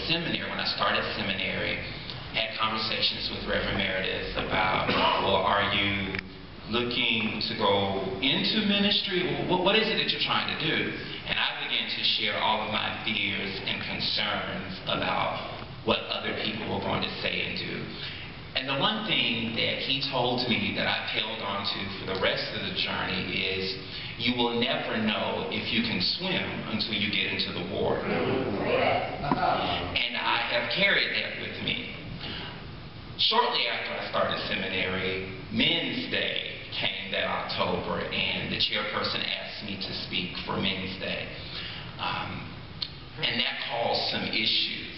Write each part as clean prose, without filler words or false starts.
seminary, when I started seminary, had conversations with Reverend Meredith about, well, are you looking to go into ministry? What is it that you're trying to do? And I began to share all of my fears and concerns about what other people were going to say and do. And the one thing that he told me that I've held on to for the rest of the journey is, you will never know if you can swim until you get into the water. And I have carried that with me. Shortly after I started seminary, Men's Day came that October, and the chairperson asked me to speak for Men's Day. And that caused some issues.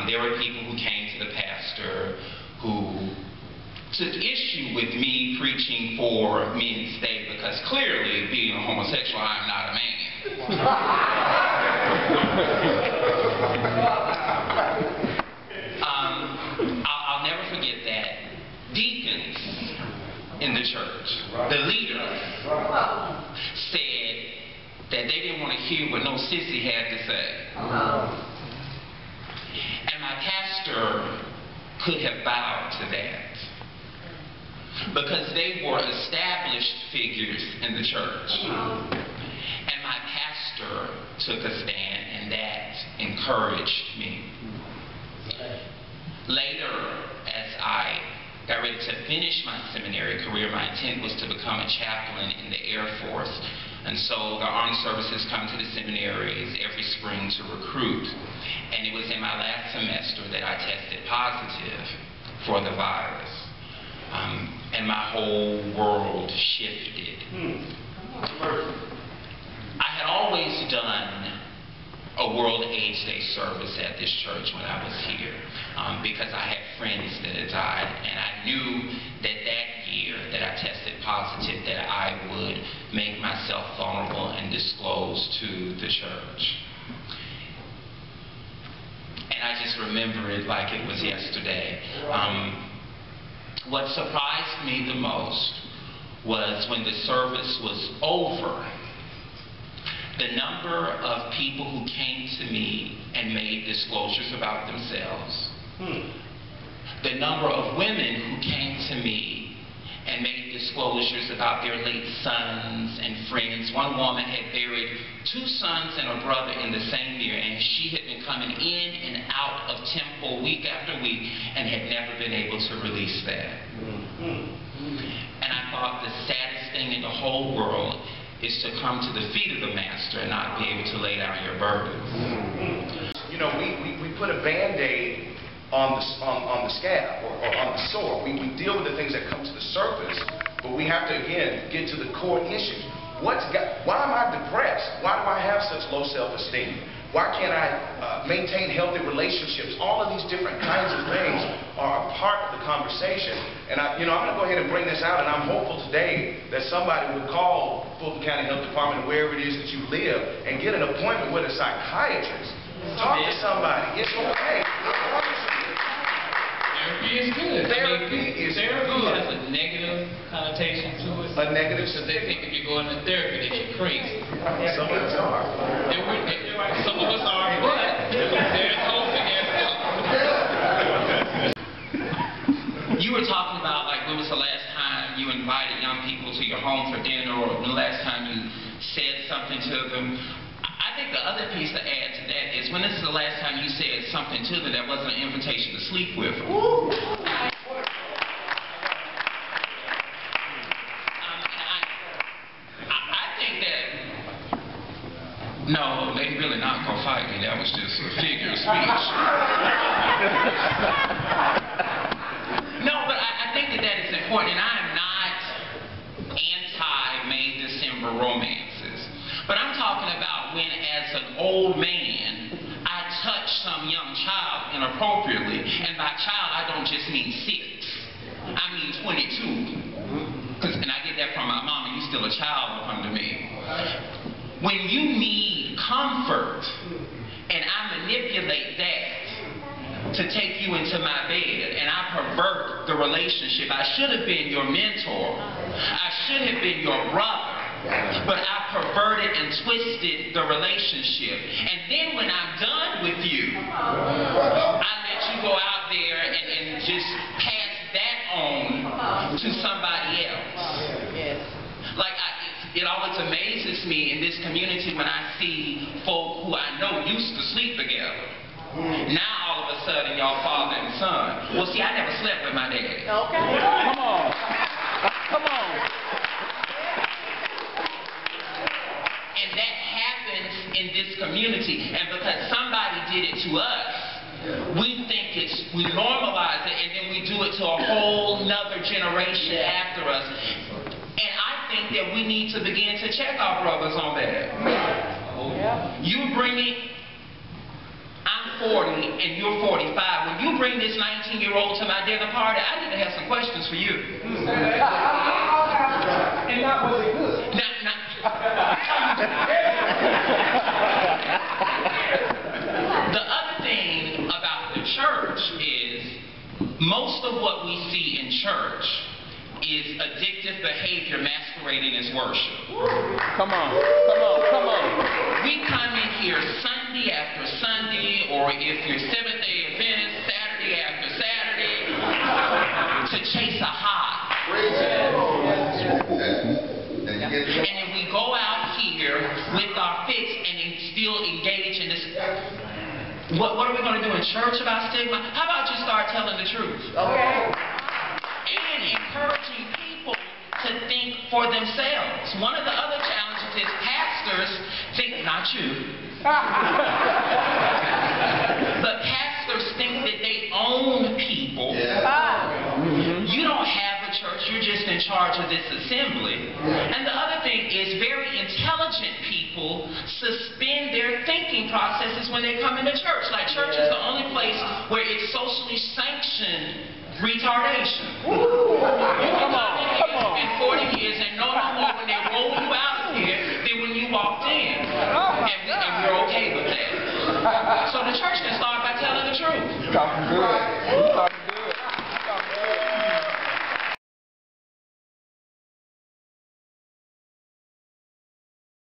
There were people who came to the pastor who took issue with me preaching for Men's Day because clearly, being a homosexual, I'm not a man. I'll never forget that deacons in the church, the leaders, said that they didn't want to hear what no sissy had to say. And my pastor could have bowed to that, because they were established figures in the church. And my pastor took a stand, and that encouraged me. Later, as I got ready to finish my seminary career, my intent was to become a chaplain in the Air Force. And so the armed services come to the seminaries every spring to recruit. And it was in my last semester that I tested positive for the virus. And my whole world shifted. I had always done a World AIDS Day service at this church when I was here, because I had friends that had died, and I knew that that year that I tested positive that I would make myself vulnerable and disclose to the church. And I just remember it like it was yesterday. What surprised me the most was when the service was over, the number of people who came to me and made disclosures about themselves. The number of women who came to me and made disclosures about their late sons and friends. One woman had buried 2 sons and a brother in the same year, and she had been coming in and out of temple week after week and had never been able to release that. And I thought the saddest thing in the whole world is to come to the feet of the Master and not be able to lay down your burdens. You know, we put a Band-Aid on the scab or on the sore. We deal with the things that come to the surface, but we have to, again, get to the core issues. Why am I depressed? Why do I have such low self-esteem? Why can't I maintain healthy relationships? All of these different kinds of things are a part of the conversation. And I'm going to go ahead and bring this out, and I'm hopeful today that somebody will call Fulton County Health Department, wherever it is that you live, and get an appointment with a psychiatrist. Talk to somebody. It's okay. Therapy is good. Therapy is good. Therapy has a negative connotation to it. A negative. So they think if you go into therapy that you're crazy. Some of us are. Some of us are, but there's hope again. You were talking about, like, when was the last time you invited young people to your home for dinner, or the last time you said something to them. I think the other piece to add to that is, when is the last time you said something to them that wasn't an invitation to sleep with them? I think that, no, they really not gonna fight me. That was just a figure of speech. No, but I think that is important, and I am not anti-May December romances. But I'm talking about when, as an old man, I touch some young child inappropriately. And by child, I don't just mean 6. I mean 22. And I get that from my mom, and you're still a child up under me. When you need comfort, and I manipulate that to take you into my bed, and I pervert the relationship. I should have been your mentor. I should have been your brother. But I perverted and twisted the relationship. And then when I'm done with you, I let you go out there and just pass that on to somebody else. Like, it always amazes me in this community when I see folk who I know used to sleep together. Now all of a sudden y'all father and son. Well, see, I never slept with my dad. Okay. Come on. Come on. And that happens in this community. And because somebody did it to us, we think we normalize it, and then we do it to a whole nother generation after us. And I think that we need to begin to check our brothers on that. You bring it, I'm 40 and you're 45. When you bring this 19-year-old to my dinner party, I need to have some questions for you. And not was it good? The other thing about the church is most of what we see in church is addictive behavior masquerading as worship. Come on. Come on. Come on. We come in here Sunday after Sunday, or if you're Seventh-day Adventist, Saturday after Saturday, to chase a high. And then we go out here with our fix and then still engage in this. What are we going to do in church about stigma? How about you start telling the truth? Okay. And encouraging people to think for themselves. One of the other challenges is pastors think, not you, but pastors think that they own people. You don't have a church, you're just in charge of this assembly. And the other thing is very intelligent people suspend their thinking processes when they come into church. Like, church is the only place where it's socially sanctioned retardation. You can come in here and spend 40 years and know no more when they roll you out of here than when you walked in. And we're okay with that. So the church can start by telling the truth.